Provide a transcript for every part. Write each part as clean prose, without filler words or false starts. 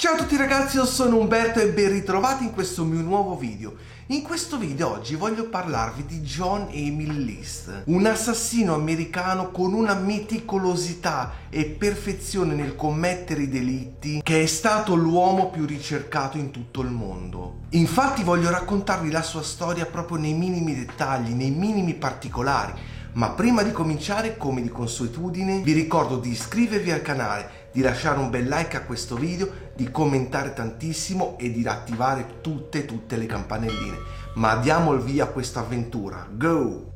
Ciao a tutti ragazzi, io sono Umberto e ben ritrovati in questo mio nuovo video. In questo video oggi voglio parlarvi di John Emil List, un assassino americano con una meticolosità e perfezione nel commettere i delitti che è stato l'uomo più ricercato in tutto il mondo. Infatti voglio raccontarvi la sua storia proprio nei minimi dettagli, nei minimi particolari. Ma prima di cominciare, come di consuetudine, vi ricordo di iscrivervi al canale, di lasciare un bel like a questo video, di commentare tantissimo e di attivare tutte le campanelline. Ma diamo il via a questa avventura. Go!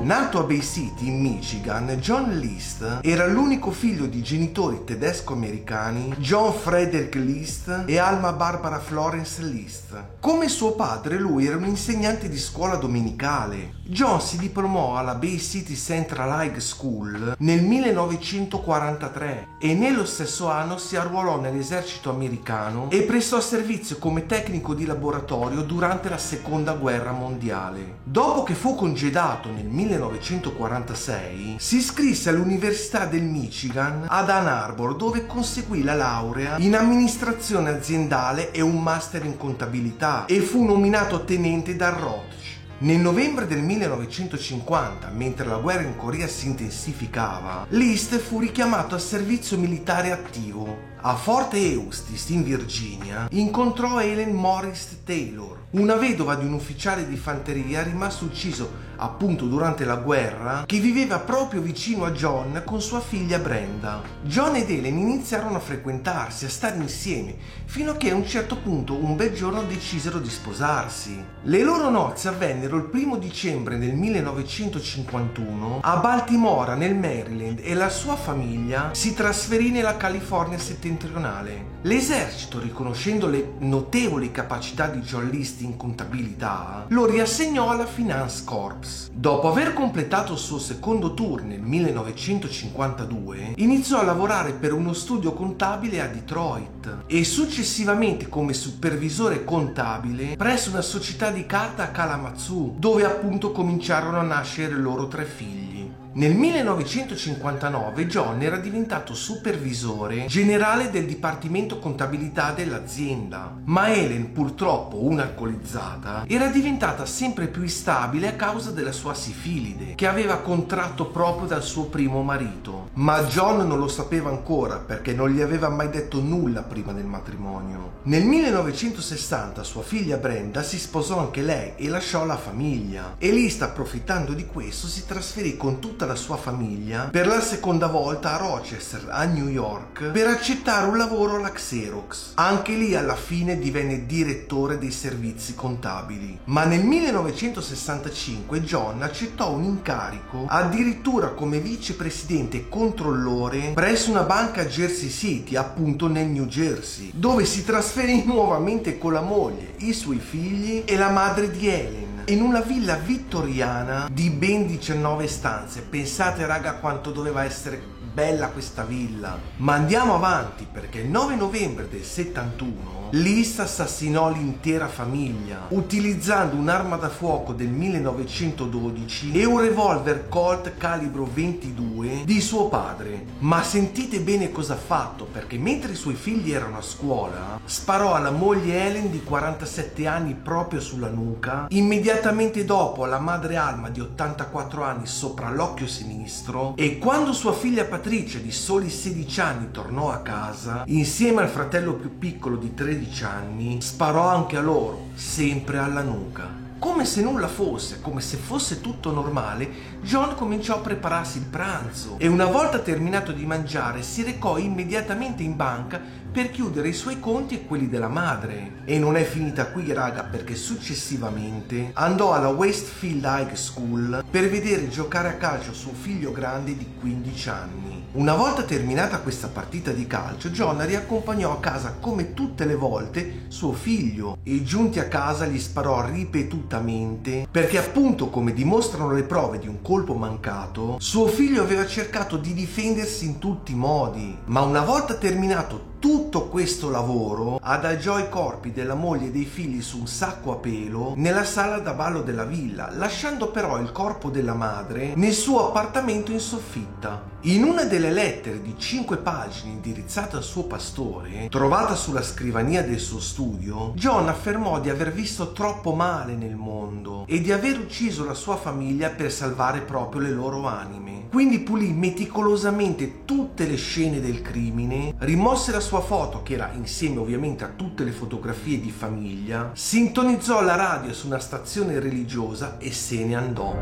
Nato a Bay City, in Michigan, John List era l'unico figlio di genitori tedesco-americani, John Frederick List e Alma Barbara Florence List. Come suo padre, lui era un insegnante di scuola domenicale. John si diplomò alla Bay City Central High School nel 1943 e nello stesso anno si arruolò nell'esercito americano e prestò servizio come tecnico di laboratorio durante la Seconda Guerra Mondiale. Dopo che fu congedato nel 1946, si iscrisse all'Università del Michigan ad Ann Arbor, dove conseguì la laurea in amministrazione aziendale e un master in contabilità e fu nominato tenente dal Roth. Nel novembre del 1950, mentre la guerra in Corea si intensificava, List fu richiamato al servizio militare attivo. A Fort Eustis, in Virginia, incontrò Helen Morris Taylor, una vedova di un ufficiale di fanteria rimasto ucciso appunto durante la guerra, che viveva proprio vicino a John con sua figlia Brenda. John ed Helen iniziarono a frequentarsi, a stare insieme, fino a che a un certo punto un bel giorno decisero di sposarsi. Le loro nozze avvennero il 1° dicembre del 1951 a Baltimora, nel Maryland, e la sua famiglia si trasferì nella California settentrionale. L'esercito, riconoscendo le notevoli capacità di John List in contabilità, lo riassegnò alla Finance Corps. Dopo aver completato il suo secondo tour nel 1952, iniziò a lavorare per uno studio contabile a Detroit e successivamente come supervisore contabile presso una società di carta a Kalamazoo, dove appunto cominciarono a nascere i loro 3 figli. Nel 1959 John era diventato supervisore generale del dipartimento contabilità dell'azienda, ma Helen, purtroppo un'alcolizzata, era diventata sempre più instabile a causa della sua sifilide, che aveva contratto proprio dal suo primo marito. Ma John non lo sapeva ancora, perché non gli aveva mai detto nulla prima del matrimonio. Nel 1960 sua figlia Brenda si sposò anche lei e lasciò la famiglia, e List, approfittando di questo, si trasferì con tutta la sua famiglia per la seconda volta a Rochester, a New York, per accettare un lavoro alla Xerox. Anche lì alla fine divenne direttore dei servizi contabili. Ma nel 1965 John accettò un incarico addirittura come vicepresidente e controllore presso una banca a Jersey City, appunto nel New Jersey, dove si trasferì nuovamente con la moglie, i suoi figli e la madre di Helen, in una villa vittoriana di ben 19 stanze. Pensate raga quanto doveva essere bella questa villa. Ma andiamo avanti, perché il 9 novembre del 71 List assassinò l'intera famiglia utilizzando un'arma da fuoco del 1912 e un revolver Colt calibro 22 di suo padre. Ma sentite bene cosa ha fatto, perché mentre i suoi figli erano a scuola sparò alla moglie Helen di 47 anni proprio sulla nuca, immediatamente dopo alla madre Alma di 84 anni sopra l'occhio sinistro, e quando sua figlia Patricia di soli 16 anni tornò a casa insieme al fratello più piccolo di 13 anni, sparò anche a loro, sempre alla nuca. Come se nulla fosse, come se fosse tutto normale, John cominciò a prepararsi il pranzo e una volta terminato di mangiare si recò immediatamente in banca per chiudere i suoi conti e quelli della madre. E non è finita qui, raga, perché successivamente andò alla Westfield High School per vedere giocare a calcio suo figlio grande di 15 anni. Una volta terminata questa partita di calcio, John riaccompagnò a casa come tutte le volte suo figlio e giunti a casa gli sparò ripetutamente perché, appunto, come dimostrano le prove di un colpo mancato, suo figlio aveva cercato di difendersi in tutti i modi. Ma una volta terminato tutto questo lavoro, adagiò i corpi della moglie e dei figli su un sacco a pelo nella sala da ballo della villa, lasciando però il corpo della madre nel suo appartamento in soffitta. In una delle lettere di 5 pagine indirizzata al suo pastore, trovata sulla scrivania del suo studio, John affermò di aver visto troppo male nel mondo e di aver ucciso la sua famiglia per salvare proprio le loro anime. Quindi pulì meticolosamente tutte le scene del crimine, rimosse la sua foto, che era insieme ovviamente a tutte le fotografie di famiglia, sintonizzò la radio su una stazione religiosa e se ne andò.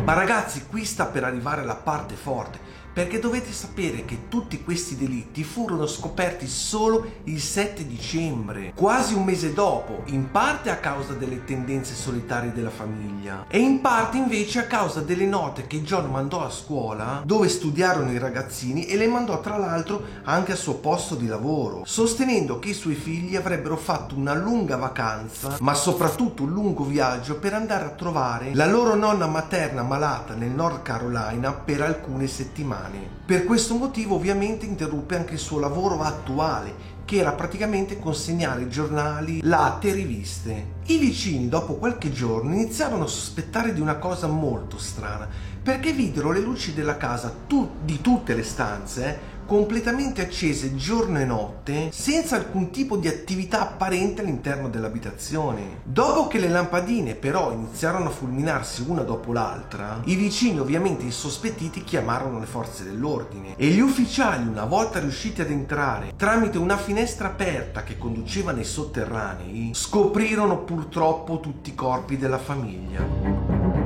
Ma ragazzi, qui sta per arrivare la parte forte, perché dovete sapere che tutti questi delitti furono scoperti solo il 7 dicembre, quasi un mese dopo, in parte a causa delle tendenze solitarie della famiglia e in parte invece a causa delle note che John mandò a scuola dove studiarono i ragazzini, e le mandò tra l'altro anche al suo posto di lavoro, sostenendo che i suoi figli avrebbero fatto una lunga vacanza, ma soprattutto un lungo viaggio per andare a trovare la loro nonna materna malata nel North Carolina per alcune settimane. Per questo motivo ovviamente interruppe anche il suo lavoro attuale, che era praticamente consegnare giornali, latte e riviste. I vicini dopo qualche giorno iniziarono a sospettare di una cosa molto strana, perché videro le luci della casa di tutte le stanze completamente accese giorno e notte, senza alcun tipo di attività apparente all'interno dell'abitazione. Dopo che le lampadine però iniziarono a fulminarsi una dopo l'altra, i vicini, ovviamente insospettiti, chiamarono le forze dell'ordine e gli ufficiali, una volta riusciti ad entrare tramite una finestra aperta che conduceva nei sotterranei, scoprirono purtroppo tutti i corpi della famiglia.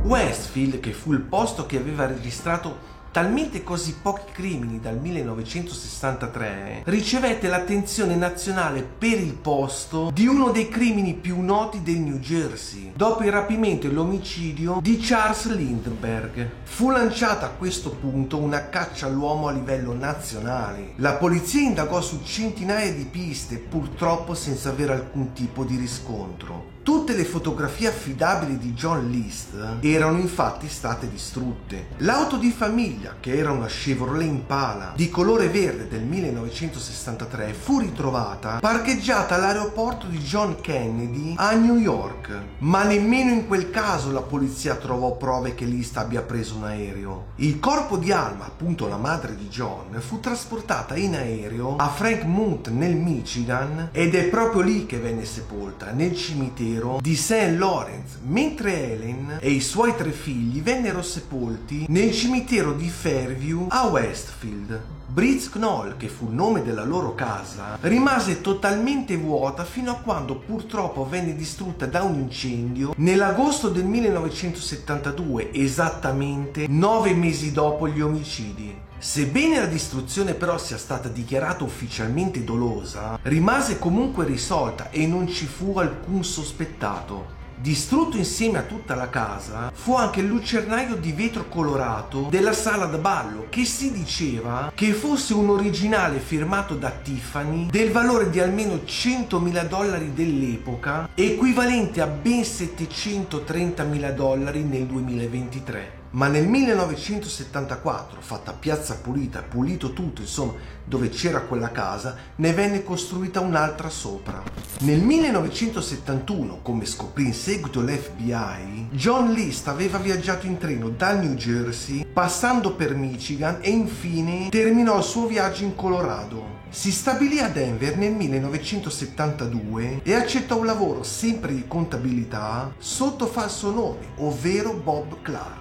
Westfield, che fu il posto che aveva registrato talmente così pochi crimini dal 1963, ricevette l'attenzione nazionale per il posto di uno dei crimini più noti del New Jersey. Dopo il rapimento e l'omicidio di Charles Lindbergh, fu lanciata a questo punto una caccia all'uomo a livello nazionale. La polizia indagò su centinaia di piste, purtroppo senza avere alcun tipo di riscontro. Tutte le fotografie affidabili di John List erano infatti state distrutte. L'auto di famiglia, che era una Chevrolet Impala di colore verde del 1963, fu ritrovata parcheggiata all'aeroporto di John Kennedy a New York. Ma nemmeno in quel caso la polizia trovò prove che List abbia preso un aereo. Il corpo di Alma, appunto la madre di John, fu trasportata in aereo a Frankmount nel Michigan ed è proprio lì che venne sepolta, nel cimitero di St. Lawrence, mentre Helen e i suoi 3 figli vennero sepolti nel cimitero di Fairview a Westfield. Briz Knoll, che fu il nome della loro casa, rimase totalmente vuota fino a quando purtroppo venne distrutta da un incendio nell'agosto del 1972, esattamente 9 mesi dopo gli omicidi. Sebbene la distruzione però sia stata dichiarata ufficialmente dolosa, rimase comunque risolta e non ci fu alcun sospettato. Distrutto insieme a tutta la casa fu anche il lucernaio di vetro colorato della sala da ballo, che si diceva che fosse un originale firmato da Tiffany del valore di almeno $100.000 dell'epoca, equivalente a ben $730.000 nel 2023. Ma nel 1974, fatta piazza pulita, pulito tutto, insomma, dove c'era quella casa, ne venne costruita un'altra sopra. Nel 1971, come scoprì in seguito l'FBI, John List aveva viaggiato in treno dal New Jersey, passando per Michigan, e infine terminò il suo viaggio in Colorado. Si stabilì a Denver nel 1972 e accettò un lavoro sempre di contabilità sotto falso nome, ovvero Bob Clark.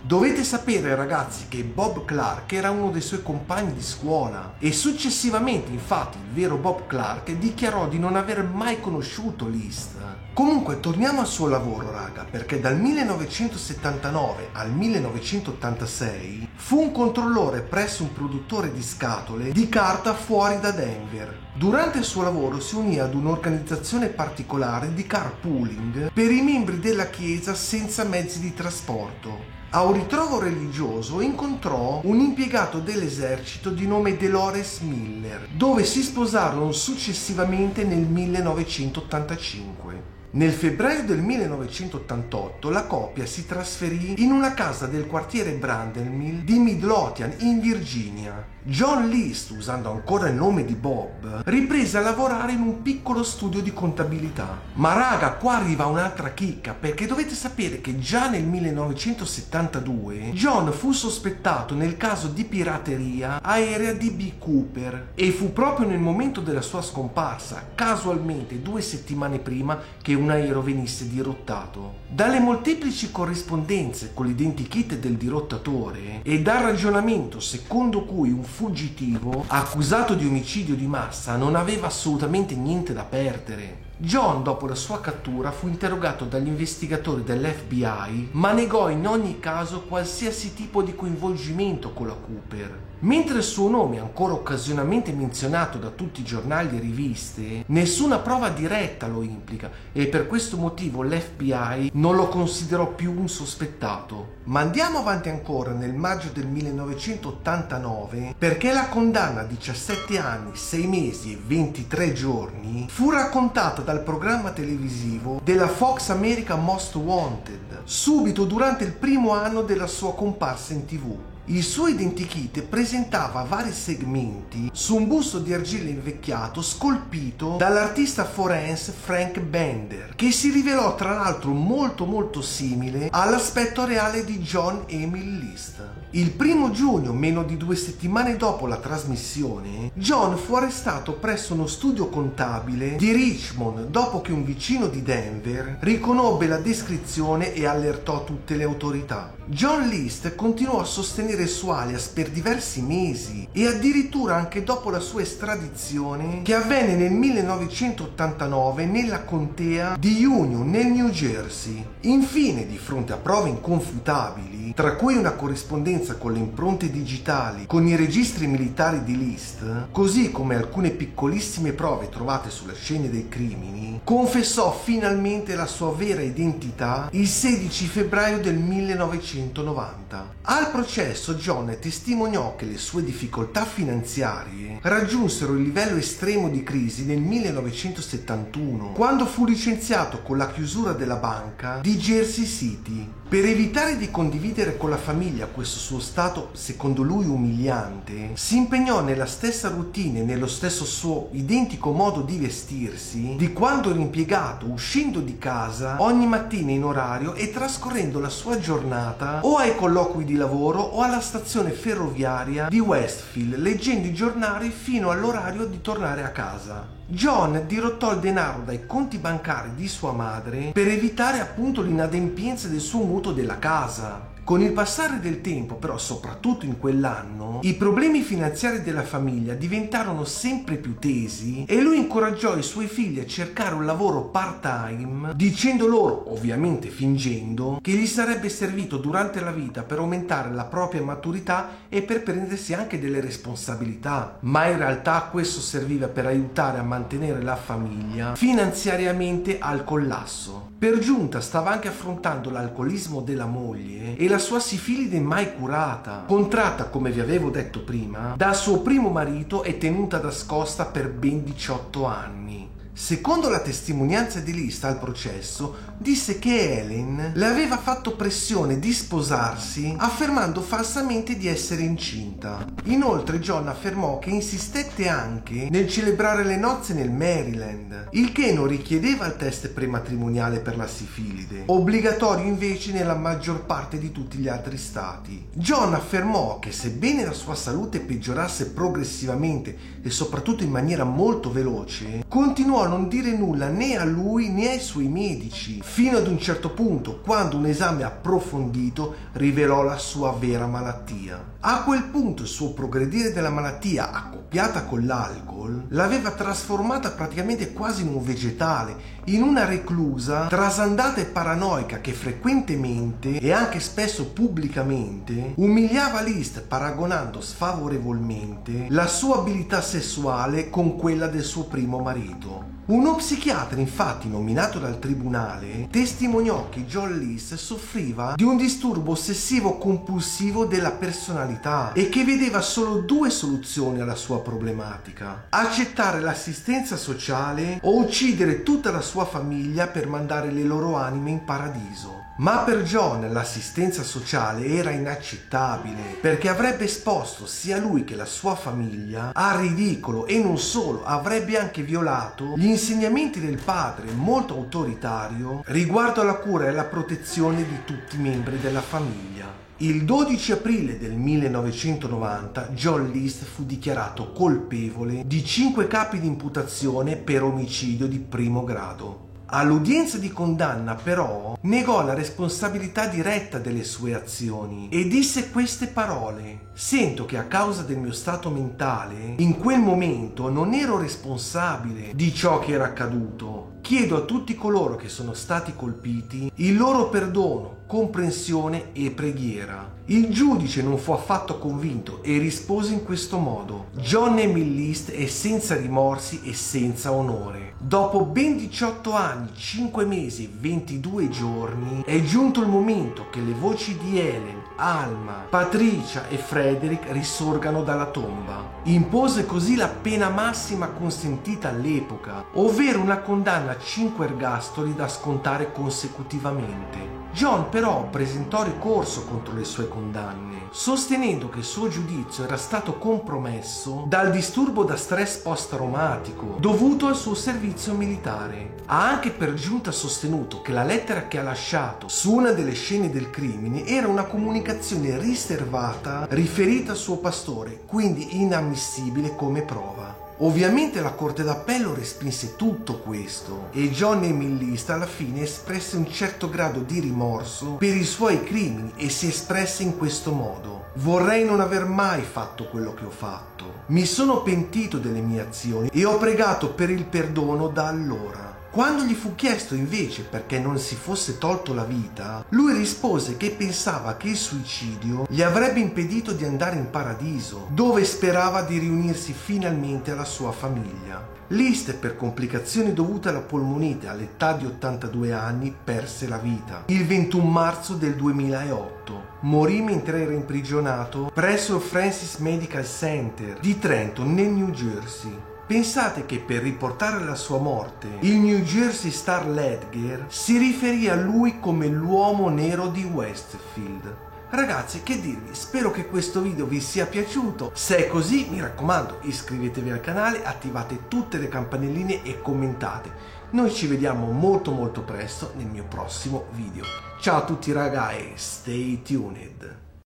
Dovete sapere, ragazzi, che Bob Clark era uno dei suoi compagni di scuola e successivamente, infatti, il vero Bob Clark dichiarò di non aver mai conosciuto List. Comunque, torniamo al suo lavoro, raga, perché dal 1979 al 1986 fu un controllore presso un produttore di scatole di carta fuori da Denver. Durante il suo lavoro si unì ad un'organizzazione particolare di carpooling per i membri della chiesa senza mezzi di trasporto. A un ritrovo religioso incontrò un impiegato dell'esercito di nome Delores Miller, dove si sposarono successivamente nel 1985. Nel febbraio del 1988 la coppia si trasferì in una casa del quartiere Brandon Mill di Midlothian in Virginia. John List, usando ancora il nome di Bob, riprese a lavorare in un piccolo studio di contabilità. Ma raga, qua arriva un'altra chicca, perché dovete sapere che già nel 1972 John fu sospettato nel caso di pirateria aerea di B. Cooper e fu proprio nel momento della sua scomparsa, casualmente 2 settimane prima che un aereo venisse dirottato. Dalle molteplici corrispondenze con l'identikit del dirottatore e dal ragionamento secondo cui un fuggitivo accusato di omicidio di massa non aveva assolutamente niente da perdere, John, dopo la sua cattura, fu interrogato dagli investigatori dell'FBI, ma negò in ogni caso qualsiasi tipo di coinvolgimento con la Cooper. Mentre il suo nome è ancora occasionalmente menzionato da tutti i giornali e riviste, nessuna prova diretta lo implica e per questo motivo l'FBI non lo considerò più un sospettato. Ma andiamo avanti ancora nel maggio del 1989, perché la condanna a 17 anni, 6 mesi e 23 giorni fu raccontata dal programma televisivo della Fox America Most Wanted, subito durante il primo anno della sua comparsa in TV. Il suo identikit presentava vari segmenti su un busto di argilla invecchiato scolpito dall'artista forense Frank Bender, che si rivelò tra l'altro molto simile all'aspetto reale di John Emil List. Il 1 giugno, meno di 2 settimane dopo la trasmissione, John fu arrestato presso uno studio contabile di Richmond dopo che un vicino di Denver riconobbe la descrizione e allertò tutte le autorità. John List continuò a sostenere il suo alias per diversi mesi e addirittura anche dopo la sua estradizione, che avvenne nel 1989 nella contea di Union nel New Jersey. Infine, di fronte a prove inconfutabili, tra cui una corrispondenza con le impronte digitali con i registri militari di List, così come alcune piccolissime prove trovate sulle scene dei crimini, confessò finalmente la sua vera identità il 16 febbraio del 1990. Al processo John testimoniò che le sue difficoltà finanziarie raggiunsero il livello estremo di crisi nel 1971, quando fu licenziato con la chiusura della banca di Jersey City. Per evitare di condividere con la famiglia questo suo stato, secondo lui, umiliante, si impegnò nella stessa routine e nello stesso suo identico modo di vestirsi di quando era impiegato, uscendo di casa ogni mattina in orario e trascorrendo la sua giornata o ai colloqui di lavoro o alla stazione ferroviaria di Westfield, leggendo i giornali fino all'orario di tornare a casa. John dirottò il denaro dai conti bancari di sua madre per evitare appunto l'inadempienza del suo mutuo della casa. Con il passare del tempo, però, soprattutto in quell'anno, i problemi finanziari della famiglia diventarono sempre più tesi e lui incoraggiò i suoi figli a cercare un lavoro part-time, dicendo loro, ovviamente fingendo, che gli sarebbe servito durante la vita per aumentare la propria maturità e per prendersi anche delle responsabilità. Ma in realtà questo serviva per aiutare a mantenere la famiglia finanziariamente al collasso. Per giunta stava anche affrontando l'alcolismo della moglie e la sua sifilide mai curata, contratta, come vi avevo detto prima, dal suo primo marito e tenuta nascosta per ben 18 anni. Secondo la testimonianza di List al processo, disse che Helen le aveva fatto pressione di sposarsi affermando falsamente di essere incinta. Inoltre John affermò che insistette anche nel celebrare le nozze nel Maryland, il che non richiedeva il test prematrimoniale per la sifilide, obbligatorio invece nella maggior parte di tutti gli altri stati. John affermò che sebbene la sua salute peggiorasse progressivamente e soprattutto in maniera molto veloce, continuò a non dire nulla né a lui né ai suoi medici, fino ad un certo punto, quando un esame approfondito rivelò la sua vera malattia. A quel punto il suo progredire della malattia, accoppiata con l'alcol, l'aveva trasformata praticamente quasi in un vegetale, in una reclusa trasandata e paranoica che frequentemente e anche spesso pubblicamente umiliava List, paragonando sfavorevolmente la sua abilità sessuale con quella del suo primo marito. Uno psichiatra, infatti, nominato dal tribunale, testimoniò che John List soffriva di un disturbo ossessivo compulsivo della personalità e che vedeva solo due soluzioni alla sua problematica: accettare l'assistenza sociale o uccidere tutta la sua famiglia per mandare le loro anime in paradiso. Ma per John l'assistenza sociale era inaccettabile, perché avrebbe esposto sia lui che la sua famiglia al ridicolo e non solo, avrebbe anche violato gli insegnamenti del padre, molto autoritario, riguardo alla cura e alla protezione di tutti i membri della famiglia. Il 12 aprile del 1990 John List fu dichiarato colpevole di 5 capi di imputazione per omicidio di primo grado. All'udienza di condanna però negò la responsabilità diretta delle sue azioni e disse queste parole: "Sento che a causa del mio stato mentale in quel momento non ero responsabile di ciò che era accaduto. Chiedo a tutti coloro che sono stati colpiti il loro perdono, comprensione e preghiera." Il giudice non fu affatto convinto e rispose in questo modo: "John Emil List è senza rimorsi e senza onore. Dopo ben 18 anni, 5 mesi e 22 giorni è giunto il momento che le voci di Helen, Alma, Patricia e Frederick risorgano dalla tomba." Impose così la pena massima consentita all'epoca, ovvero una condanna a 5 ergastoli da scontare consecutivamente. John però presentò ricorso contro le sue condanne, sostenendo che il suo giudizio era stato compromesso dal disturbo da stress post-traumatico dovuto al suo servizio militare. Ha anche per giunta sostenuto che la lettera che ha lasciato su una delle scene del crimine era una comunicazione riservata riferita al suo pastore, quindi inammissibile come prova. Ovviamente la Corte d'Appello respinse tutto questo e John Emil List alla fine espresse un certo grado di rimorso per i suoi crimini e si espresse in questo modo: "Vorrei non aver mai fatto quello che ho fatto. Mi sono pentito delle mie azioni e ho pregato per il perdono da allora." Quando gli fu chiesto invece perché non si fosse tolto la vita, lui rispose che pensava che il suicidio gli avrebbe impedito di andare in paradiso, dove sperava di riunirsi finalmente alla sua famiglia. List, per complicazioni dovute alla polmonite all'età di 82 anni, perse la vita il 21 marzo del 2008. Morì mentre era imprigionato presso il Francis Medical Center di Trenton, nel New Jersey. Pensate che per riportare la sua morte, il New Jersey Star Ledger si riferì a lui come l'uomo nero di Westfield. Ragazzi, che dirvi, spero che questo video vi sia piaciuto. Se è così, mi raccomando, iscrivetevi al canale, attivate tutte le campanelline e commentate. Noi ci vediamo molto presto nel mio prossimo video. Ciao a tutti raga e stay tuned!